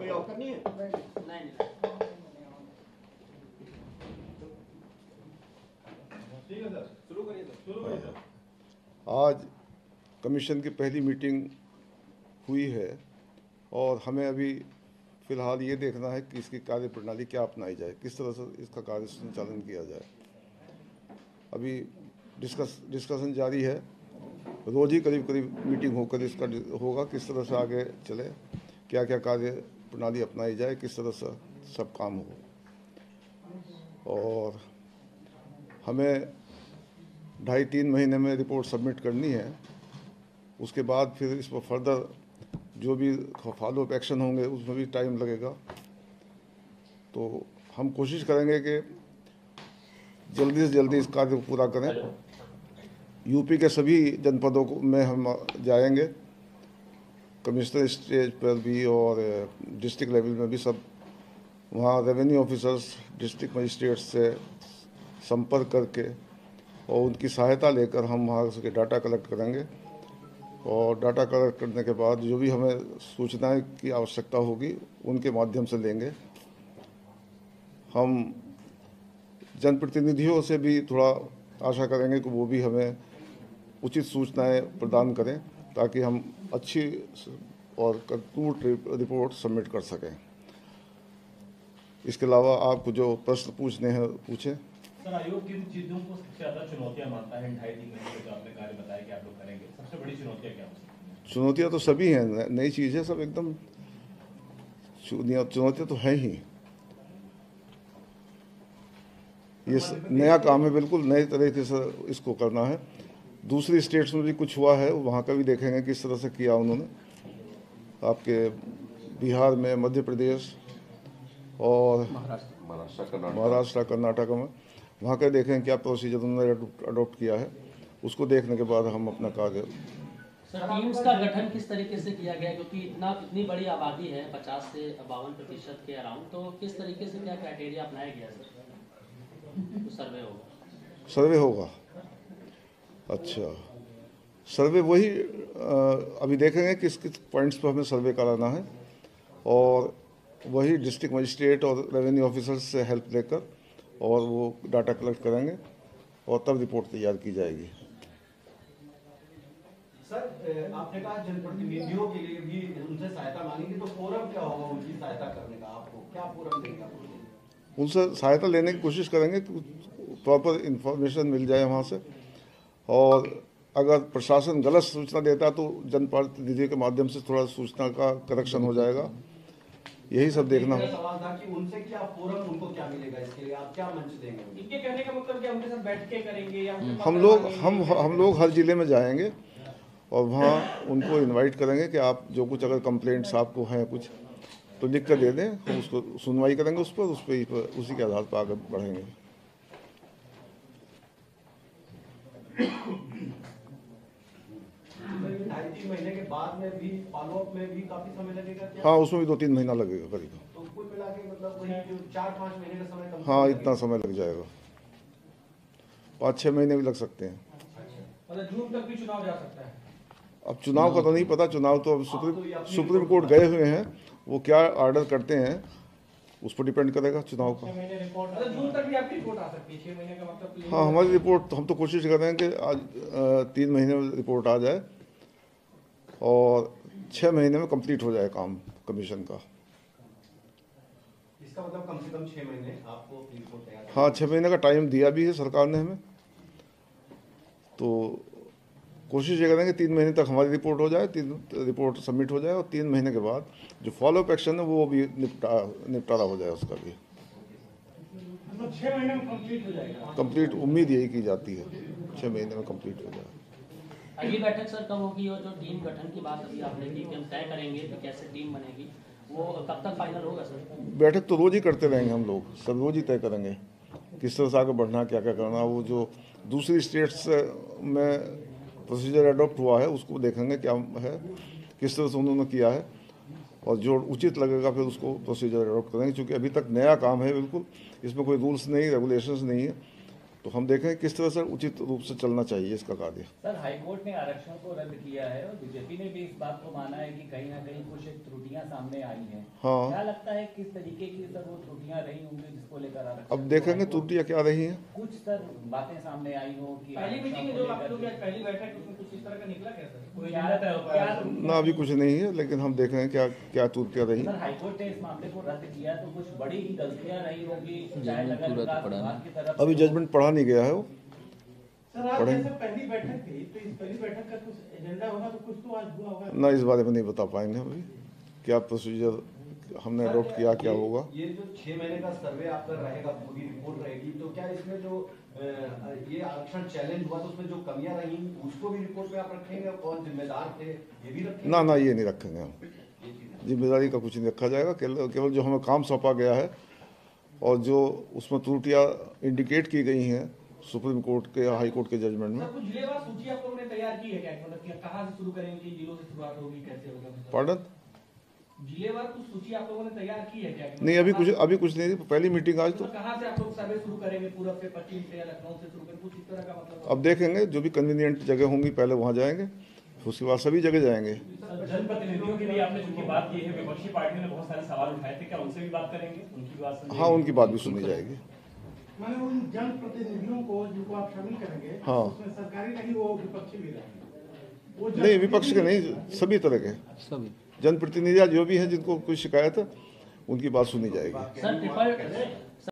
कोई ऑफर नहीं है? नहीं। ठीक है सर, शुरू करिए सर। आज कमीशन की पहली मीटिंग हुई है और हमें अभी फ़िलहाल ये देखना है कि इसकी कार्य प्रणाली क्या अपनाई जाए, किस तरह से इसका कार्य संचालन किया जाए। अभी डिस्कशन जारी है, रोज़ ही करीब करीब मीटिंग होकर इसका होगा किस तरह से आगे चले, क्या क्या कार्य प्रणाली अपनाई जाए, किस तरह से सब काम हो। और हमें 2.5-3 महीने में रिपोर्ट सबमिट करनी है। उसके बाद फिर इस पर फर्दर जो भी फॉलो अप एक्शन होंगे उसमें भी टाइम लगेगा। तो हम कोशिश करेंगे कि जल्दी से जल्दी इस कार्य को पूरा करें। यूपी के सभी जनपदों को में हम जाएंगे, कमिश्नर स्टेज पर भी और डिस्ट्रिक्ट लेवल में भी सब वहाँ रेवेन्यू ऑफिसर्स, डिस्ट्रिक्ट मजिस्ट्रेट से संपर्क करके और उनकी सहायता लेकर हम वहाँ से डाटा कलेक्ट करेंगे। और डाटा कलेक्ट करने के बाद जो भी हमें सूचनाएं की आवश्यकता होगी उनके माध्यम से लेंगे। हम जनप्रतिनिधियों से भी थोड़ा आशा करेंगे कि वो भी हमें उचित सूचनाएं प्रदान करें ताकि हम अच्छी और टूट रिपोर्ट सबमिट कर सकें। इसके अलावा आपको जो प्रश्न पूछने हैं पूछें। सर, आयोग किन चीजों को सबसे ज्यादा चुनौतियां मानता है? 2.5-3 महीने जो आपने कार्य बताया कि आप लोग करेंगे, सबसे बड़ी चुनौतियां क्या हो सकती हैं? चुनौतियां तो सभी हैं, नई चीज़ है सब, एकदम चुनौतियां तो हैं ही। ये नया काम है, बिल्कुल नए तरीके से इसको करना है। दूसरी स्टेट्स में भी कुछ हुआ है, वहाँ का भी देखेंगे किस तरह से किया उन्होंने। आपके बिहार में, मध्य प्रदेश और महाराष्ट्र, कर्नाटक में वहाँ का देखें क्या प्रोसीजर उन्होंने अडॉप्ट किया है। उसको देखने के बाद हम अपना कार्य। सर, टीम्स का गठन किस तरीके से किया गया, क्योंकि इतनी बड़ी आबादी है 50 से 52% के अराउंड, तो किस तरीके से क्या क्राइटेरिया अपनाया गया सर? तो सर्वे होगा। अच्छा, सर्वे वही अभी देखेंगे किस किस पॉइंट्स पर हमें सर्वे कराना है और वही डिस्ट्रिक्ट मजिस्ट्रेट और रेवेन्यू ऑफिसर्स से हेल्प लेकर और वो डाटा कलेक्ट करेंगे और तब रिपोर्ट तैयार की जाएगी। सर, आपने कहा जनप्रतिनिधियों के लिए भी उनसे सहायता मांगेंगे, तो फोरम क्या होगा उनकी सहायता करने का? आपको क्या फोरम देगा? उनसे सहायता लेने की कोशिश करेंगे कि प्रॉपर इंफॉर्मेशन मिल जाए वहाँ से। और अगर प्रशासन गलत सूचना देता है तो जनप्रतिनिधि के माध्यम से थोड़ा सूचना का करेक्शन हो जाएगा। यही सब देखना है। सवाल था कि उनसे क्या फोरम, उनको क्या मिलेगा, इसके लिए आप क्या मंच देंगे? इनके कहने का मतलब क्या, उनके साथ बैठ के करेंगे या हम लोग हर जिले में जाएंगे और वहाँ उनको इनवाइट करेंगे कि आप जो कुछ अगर कंप्लेंट्स आपको हैं कुछ तो लिख कर दे दें, हम उसको सुनवाई करेंगे उस पर उसी के आधार पर आगे बढ़ेंगे। महीने के बाद में भी फॉलोअप में भी काफी समय लगेगा क्या? हाँ, उसमें भी 2-3 महीना लगेगा करीब। तो कुल मिला के मतलब वही जो 4-5 महीने का समय कम। हाँ, इतना समय लग जाएगा, 5-6 महीने भी लग सकते हैं। मतलब जून तक भी चुनाव जा सकता है? अब चुनाव का तो नहीं पता, चुनाव तो अब सुप्रीम कोर्ट गए हुए हैं, वो क्या ऑर्डर करते हैं उस पर डिपेंड करेगा चुनाव का। 6 महीने रिपोर्ट, मतलब जून तक भी आपकी रिपोर्ट आ सकती है? 6 महीने का मतलब? हाँ, हमारी रिपोर्ट हम तो कोशिश कर रहे हैं कि आज 3 महीने में रिपोर्ट आ जाए और 6 महीने में कंप्लीट हो जाए काम कमीशन का। इसका मतलब कम से कम 6 महीने आपको रिपोर्ट तैयार? हाँ, 6 महीने का टाइम दिया भी है सरकार ने हमें, तो कोशिश ये करेंगे 3 महीने तक हमारी रिपोर्ट हो जाए, 3 रिपोर्ट सबमिट हो जाए और 3 महीने के बाद जो फॉलोअप एक्शन है वो भी निपटारा हो जाए उसका भी। 6 महीने में कंप्लीट हो जाएगा? कंप्लीट उम्मीद यही की जाती है, 6 महीने में कंप्लीट हो जाए। अगली बैठक सर कब होगी? और जो टीम गठन की बात अभी आपने की कि हम तय करेंगे कि कैसे टीम बनेगी, वो कब तक फाइनल होगा सर? बैठक तो रोज ही करते रहेंगे हम लोग, सब रोज ही तय करेंगे किस तरह से आगे बढ़ना, क्या क्या करना। वो जो दूसरी स्टेट्स में प्रोसीजर अडॉप्ट हुआ है उसको देखेंगे क्या है, किस तरह से उन्होंने किया है और जो उचित लगेगा फिर उसको प्रोसीजर अडॉप्ट करेंगे। क्योंकि अभी तक नया काम है, बिल्कुल इसमें कोई रूल्स नहीं, रेगुलेशंस नहीं है, तो हम देखें किस तरह से उचित रूप से चलना चाहिए इसका कार्य। सर, हाईकोर्ट ने आरक्षण को रद्द किया है और बीजेपी ने भी इस बात को माना है कि कहीं ना कहीं कुछ एक त्रुटियां सामने आई हैं। हाँ। क्या लगता है किस तरीके की सर वो त्रुटियां रही होंगी जिसको लेकर आरक्षण? अब देखेंगे त्रुटियां क्या रही हैं। कुछ सर बातें सामने आई हो कि पहली मीटिंग में जो आप लोग आज पहली बैठक उसमें कुछ इस तरह का निकला क्या सर? कोई क्या ना अभी कुछ नहीं है, लेकिन हम देख रहे हैं क्या क्या त्रुटियां रही। सर, हाईकोर्ट ने इस मामले को रद्द किया तो कुछ बड़ी ही गलतियां रही होगी, चाहे नगर विकास विभाग की तरफ अभी जजमेंट पढ़ा नहीं गया है वो। सर आज पढ़ेंगे। जैसे पहली बैठक थी तो इस पहली बैठक का कुछ एजेंडा होगा तो कुछ तो आज हुआ होगा। ना इस बारे में नहीं बता पाएंगे अभी क्या प्रोसीजर हमने अडॉप्ट किया, क्या होगा। ये जो 6 महीने का सर्वे आपका रहेगा, पूरी रिपोर्ट रहेगी, तो क्या इसमें जो ये आरक्षण चैलेंज हुआ तो उसमें जो कमियां रही उसको भी रिपोर्ट में आप रखेंगे? कौन जिम्मेदार थे ये भी रखेंगे? ना ये नहीं रखेंगे हम, जिम्मेदारी का कुछ नहीं रखा जाएगा। केवल जो हमें काम सौंपा गया है और जो उसमें त्रुटियां इंडिकेट की गई हैं सुप्रीम कोर्ट के हाई कोर्ट के जजमेंट में। सर कुछ जिलेवार सूची आप लोगों ने तैयार की है क्या? मतलब कि कहाँ से शुरू करेंगे, जिलों से शुरुआत होगी, कैसे होगा? पार्डन? जिलेवार कुछ सूची आप लोगों ने तैयार की है क्या? नहीं अभी कुछ नहीं, पहली मीटिंग आज तो। कहाँ से आप लोग सर्वे शुरू करेंगे? पूरब से, पश्चिम से या लखनऊ से शुरू करेंगे? कुछ इस तरह का मतलब? अब देखेंगे जो भी कन्वीनियंट जगह होंगी पहले वहाँ जाएंगे, उसके बाद सभी जगह जाएंगे। जनप्रतिनिधियों के लिए आपने चूंकि बात की है, विपक्षी पार्टी ने बहुत सारे सवाल उठाए थे, क्या उनसे भी बात करेंगे? उनकी बात सुनिए। हाँ, उनकी बात भी सुनी जाएगी। माने उन जनप्रतिनिधियों को जिनको आप शामिल करेंगे, हाँ। उसमें सरकारी नहीं, वो विपक्षी भी रहेंगे। वो नहीं विपक्ष के नहीं, सभी तरह के जनप्रतिनिधि जो भी हैं जिनको कोई शिकायत है उनकी बात सुनी जाएगी। Sir triple